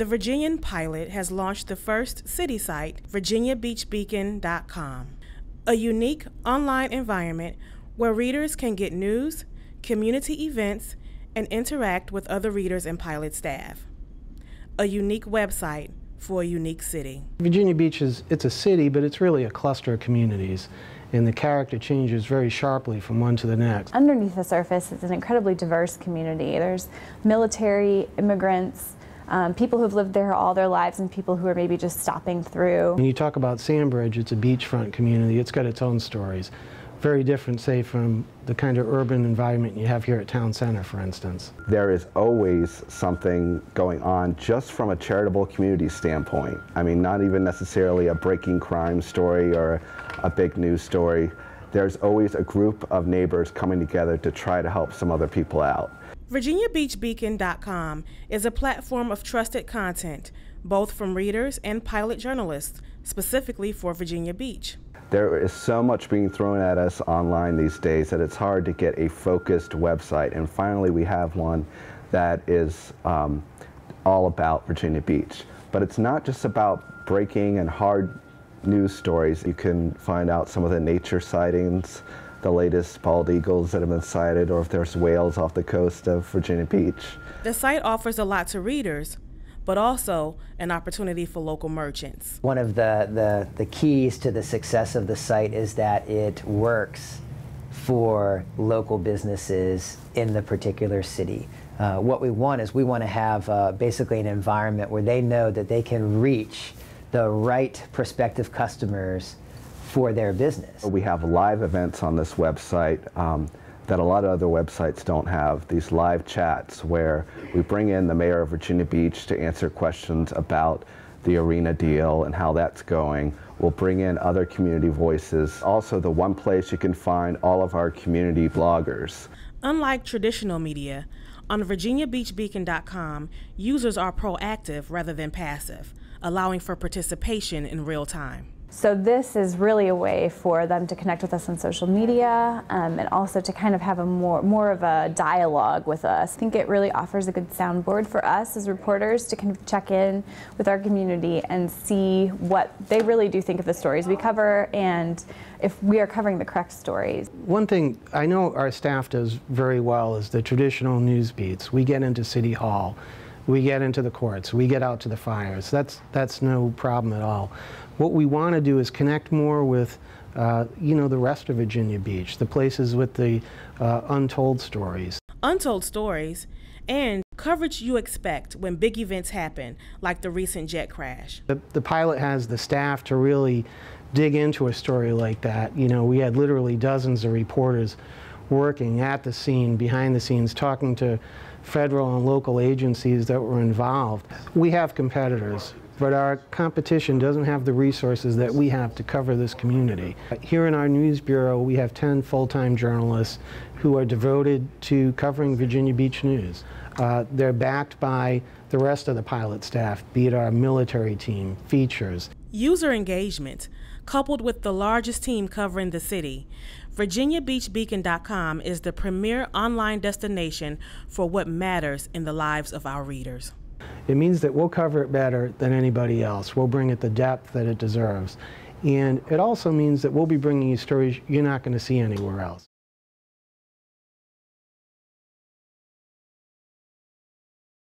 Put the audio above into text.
The Virginian-Pilot has launched the first city site, Virginiabeachbeacon.com, a unique online environment where readers can get news, community events, and interact with other readers and Pilot staff. A unique website for a unique city. Virginia Beach it's a city, but it's really a cluster of communities, and the character changes very sharply from one to the next. Underneath the surface, it's an incredibly diverse community. There's military, immigrants, people who've lived there all their lives, and people who are maybe just stopping through. When you talk about Sandbridge, it's a beachfront community. It's got its own stories. Very different, say, from the kind of urban environment you have here at Town Center, for instance. There is always something going on just from a charitable community standpoint. I mean, not even necessarily a breaking crime story or a big news story. There's always a group of neighbors coming together to try to help some other people out. Virginiabeachbeacon.com is a platform of trusted content, both from readers and Pilot journalists, specifically for Virginia Beach. There is so much being thrown at us online these days that it's hard to get a focused website, and finally we have one that is all about Virginia Beach. But it's not just about breaking and hard news stories. You can find out some of the nature sightings, the latest bald eagles that have been sighted, or if there's whales off the coast of Virginia Beach. The site offers a lot to readers, but also an opportunity for local merchants. One of the keys to the success of the site is that it works for local businesses in the particular city. What we want is we want to have basically an environment where they know that they can reach the right prospective customers for their business. We have live events on this website that a lot of other websites don't have. These live chats where we bring in the mayor of Virginia Beach to answer questions about the arena deal and how that's going. We'll bring in other community voices. Also, the one place you can find all of our community bloggers. Unlike traditional media, on VirginiaBeachBeacon.com, users are proactive rather than passive, allowing for participation in real time. So this is really a way for them to connect with us on social media, and also to kind of have a more of a dialogue with us. I think it really offers a good soundboard for us as reporters to kind of check in with our community and see what they really do think of the stories we cover, and if we are covering the correct stories. One thing I know our staff does very well is the traditional news beats. We get into City Hall, we get into the courts, we get out to the fires. That's no problem at all. What we want to do is connect more with, you know, the rest of Virginia Beach, the places with the untold stories. Untold stories and coverage you expect when big events happen, like the recent jet crash. The Pilot has the staff to really dig into a story like that. You know, we had literally dozens of reporters working at the scene, behind the scenes, talking to federal and local agencies that were involved. We have competitors, but our competition doesn't have the resources that we have to cover this community. Here in our news bureau, we have 10 full-time journalists who are devoted to covering Virginia Beach news. They're backed by the rest of the Pilot staff, be it our military team, features. User engagement, coupled with the largest team covering the city, VirginiaBeachBeacon.com is the premier online destination for what matters in the lives of our readers. It means that we'll cover it better than anybody else. We'll bring it the depth that it deserves. And it also means that we'll be bringing you stories you're not going to see anywhere else.